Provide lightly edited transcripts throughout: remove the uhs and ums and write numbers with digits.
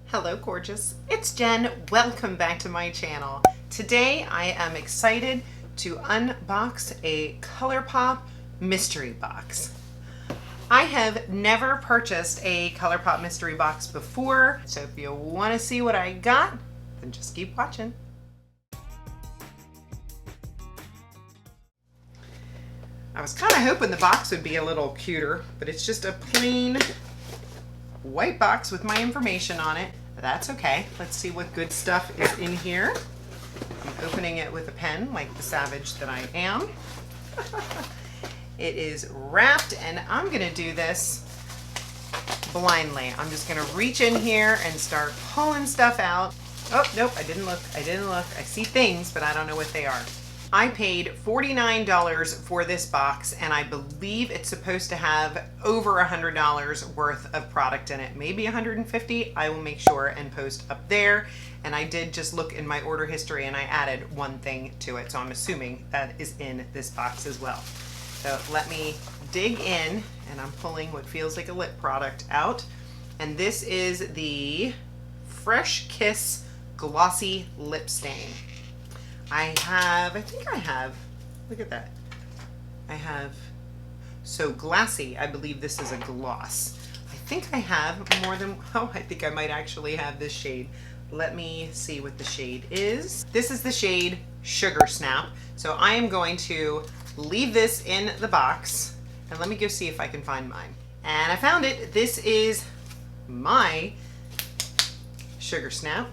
Hello gorgeous, it's Jen. Welcome back to my channel. Today I am excited to unbox a Colourpop mystery box. I have never purchased a Colourpop mystery box before, so if you want to see what I got, then just keep watching. I was kind of hoping the box would be a little cuter, but it's just a plain white box with my information on it. That's okay. Let's see what good stuff is in here. I'm opening it with a pen like the savage that I am. It is wrapped and I'm gonna do this blindly. I'm just gonna reach in here and start pulling stuff out. Oh, nope, I didn't look. I see things, but I don't know what they are. I paid $49 for this box and I believe it's supposed to have over $100 worth of product in it. Maybe $150. I will make sure and post up there. And I did just look in my order history and I added one thing to it. So I'm assuming that is in this box as well. So let me dig in and I'm pulling what feels like a lip product out. And this is the Fresh Kiss Glossy Lip Stain. I think I have, look at that. So Glassy, I believe this is a gloss. I think I have more than, I think I might actually have this shade. Let me see what the shade is. This is the shade Sugar Snap. So I am going to leave this in the box and let me go see if I can find mine. And I found it. This is my Sugar Snap.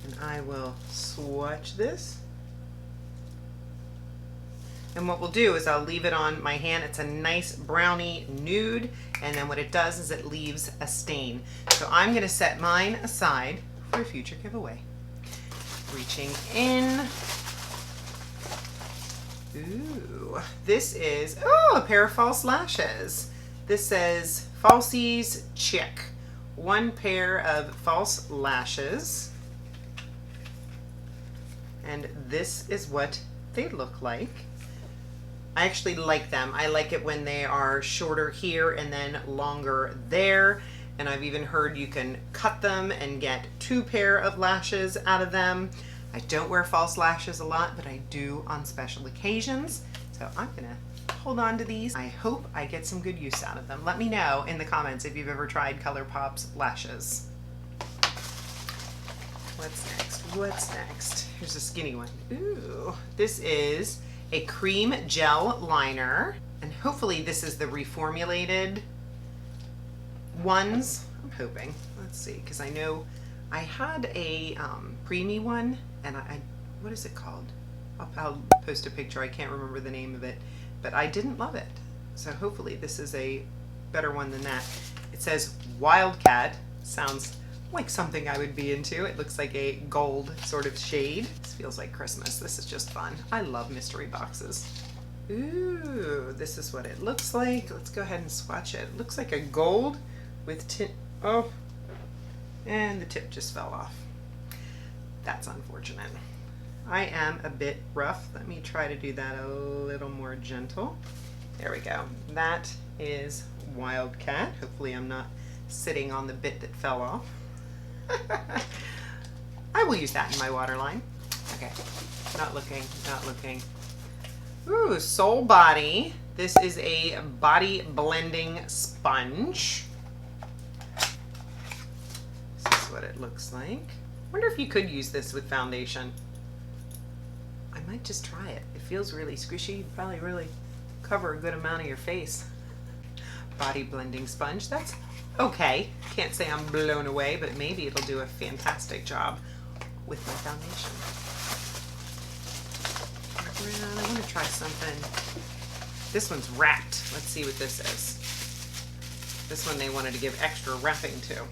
And I will swatch this. And what we'll do is I'll leave it on my hand. It's a nice brownie nude. And then what it does is it leaves a stain. So I'm going to set mine aside for a future giveaway. Reaching in. Ooh, this is, a pair of false lashes. This says Falsies Chick. One pair of false lashes. And this is what they look like. I actually like them. I like it when they are shorter here and then longer there. And I've even heard you can cut them and get two pair of lashes out of them. I don't wear false lashes a lot, but I do on special occasions. So I'm gonna hold on to these. I hope I get some good use out of them. Let me know in the comments if you've ever tried Colourpop's lashes. What's next? What's next? Here's a skinny one. Ooh, this is a cream gel liner. And hopefully this is the reformulated ones. I'm hoping. Let's see, because I know I had a creamy one and what is it called? I'll post a picture. I can't remember the name of it, but I didn't love it. So hopefully this is a better one than that. It says Wildcat. Sounds like something I would be into. It looks like a gold sort of shade. This feels like Christmas. This is just fun. I love mystery boxes. Ooh, this is what it looks like. Let's go ahead and swatch it. It looks like a gold with tint. Oh, and the tip just fell off. That's unfortunate. I am a bit rough. Let me try to do that a little more gentle. There we go. That is Wildcat. Hopefully I'm not sitting on the bit that fell off. I will use that in my waterline. Okay, not looking. Ooh, Soul Body. This is a body blending sponge. This is what it looks like. Wonder if you could use this with foundation. I might just try it. It feels really squishy. You'd probably really cover a good amount of your face. Body blending sponge. That's okay. Can't say I'm blown away, but maybe it'll do a fantastic job with my foundation. I want to try something. This one's wrapped. Let's see what this is. This one they wanted to give extra wrapping to.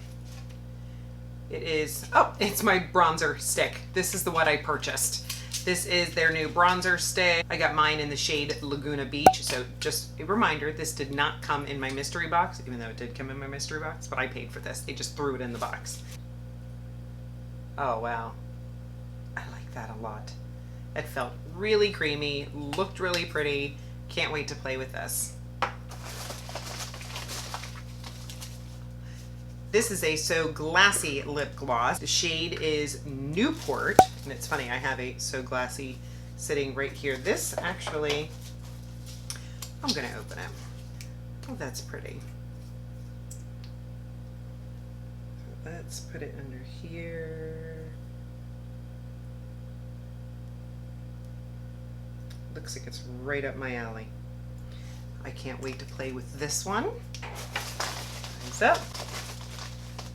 It is, it's my bronzer stick. This is the one I purchased. This is their new bronzer stick. I got mine in the shade Laguna Beach. So just a reminder, this did not come in my mystery box, even though it did come in my mystery box, but I paid for this. They just threw it in the box. Oh, wow. I like that a lot. It felt really creamy, looked really pretty. Can't wait to play with this. This is a So Glassy Lip Gloss. The shade is Newport, and it's funny, I have a So Glassy sitting right here. This actually, I'm gonna open it. Oh, that's pretty. So let's put it under here. Looks like it's right up my alley. I can't wait to play with this one. Eyes up.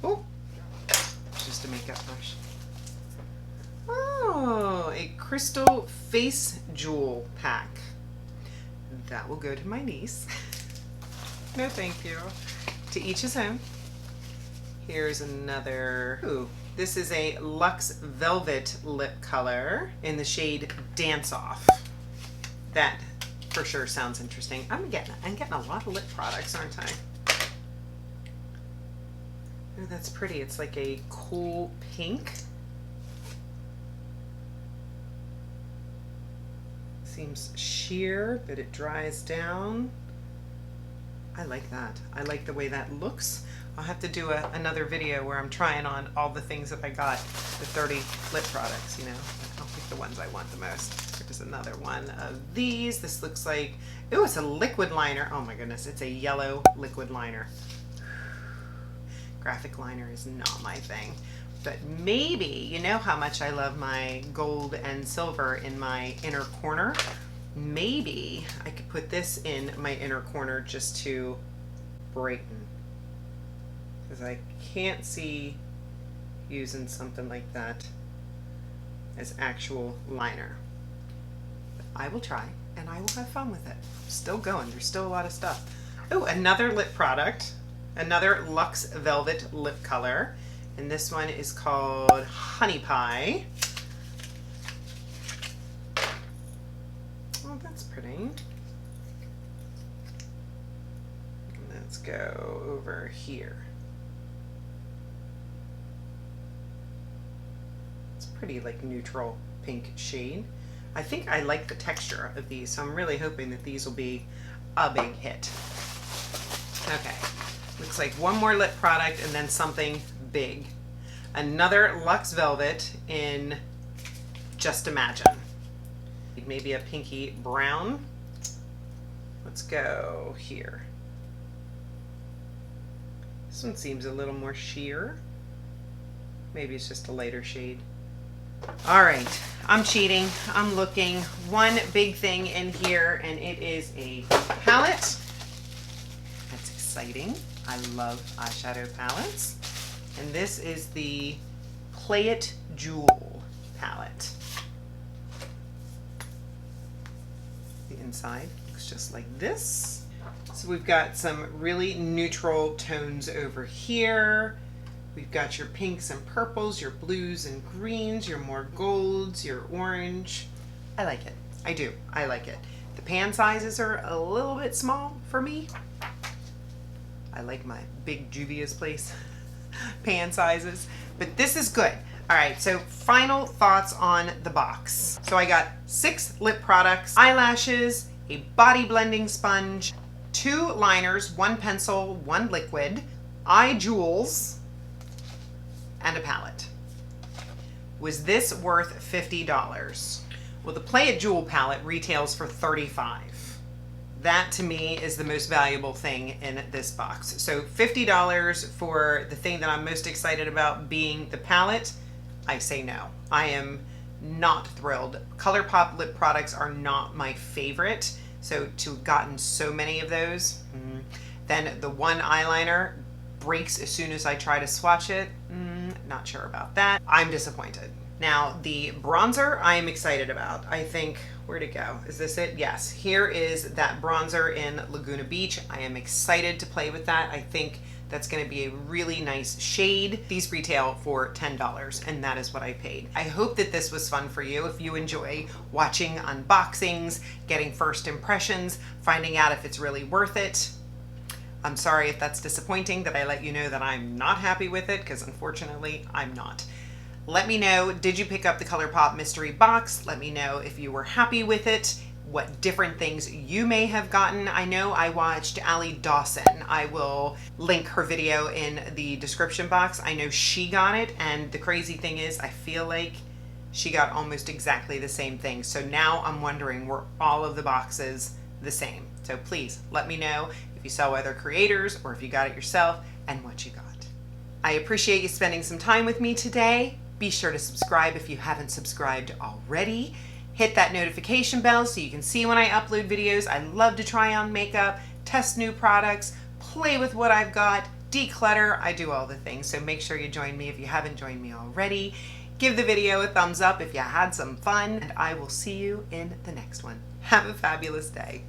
Oh, just a makeup brush. Oh, a crystal face jewel pack. That will go to my niece. No, thank you. To each his own. Here's another. Ooh, this is a Luxe Velvet lip color in the shade Dance Off. That for sure sounds interesting. I'm getting a lot of lip products, aren't I? Oh, that's pretty. It's like a cool pink. Seems sheer, but it dries down. I like that. I like the way that looks. I'll have to do another video where I'm trying on all the things that I got, the 30 lip products, you know. I'll pick the ones I want the most. Here's another one of these. This looks like, oh, it's a liquid liner. Oh my goodness, it's a yellow liquid liner. Graphic liner is not my thing. But maybe, you know how much I love my gold and silver in my inner corner. Maybe I could put this in my inner corner just to brighten. Because I can't see using something like that as actual liner. But I will try and I will have fun with it. Still going, there's still a lot of stuff. Oh, another lip product, another Luxe Velvet lip color. And this one is called Honey Pie. Oh, that's pretty. Let's go over here. It's pretty like neutral pink shade. I think I like the texture of these, so I'm really hoping that these will be a big hit. Okay, looks like one more lip product and then something big. Another Luxe Velvet in Just Imagine. Maybe a pinky brown. Let's go here. This one seems a little more sheer. Maybe it's just a lighter shade. All right, I'm cheating. I'm looking. One big thing in here, and it is a palette. That's exciting. I love eyeshadow palettes. And this is the Play It Jewel palette. The inside looks just like this. So we've got some really neutral tones over here. We've got your pinks and purples, your blues and greens, your more golds, your orange. I like it. I do. I like it. The pan sizes are a little bit small for me. I like my big Juvia's Place pan sizes, but this is good. All right, so final thoughts on the box. So I got 6 lip products, eyelashes, a body blending sponge, 2 liners, 1 pencil, 1 liquid, eye jewels, and a palette. Was this worth $50? Well, the Play It Jewel palette retails for $35. That to me is the most valuable thing in this box. So $50 for the thing that I'm most excited about being the palette, I say no. I am not thrilled. Colourpop lip products are not my favorite. So to have gotten so many of those, then the one eyeliner breaks as soon as I try to swatch it. Not sure about that. I'm disappointed. Now the bronzer I am excited about. I think, where'd it go? Is this it? Yes, here is that bronzer in Laguna Beach. I am excited to play with that. I think that's gonna be a really nice shade. These retail for $10 and that is what I paid. I hope that this was fun for you. If you enjoy watching unboxings, getting first impressions, finding out if it's really worth it. I'm sorry if that's disappointing that I let you know that I'm not happy with it, because unfortunately I'm not. Let me know, did you pick up the Colourpop mystery box? Let me know if you were happy with it. what different things you may have gotten. I know I watched Allie Dawson. I will link her video in the description box. I know she got it, and the crazy thing is I feel like she got almost exactly the same thing. So now I'm wondering, were all of the boxes the same? So please let me know if you saw other creators or if you got it yourself and what you got. I appreciate you spending some time with me today. Be sure to subscribe if you haven't subscribed already. Hit that notification bell so you can see when I upload videos. I love to try on makeup, test new products, play with what I've got, declutter. I do all the things, so make sure you join me if you haven't joined me already. Give the video a thumbs up if you had some fun, and I will see you in the next one. Have a fabulous day.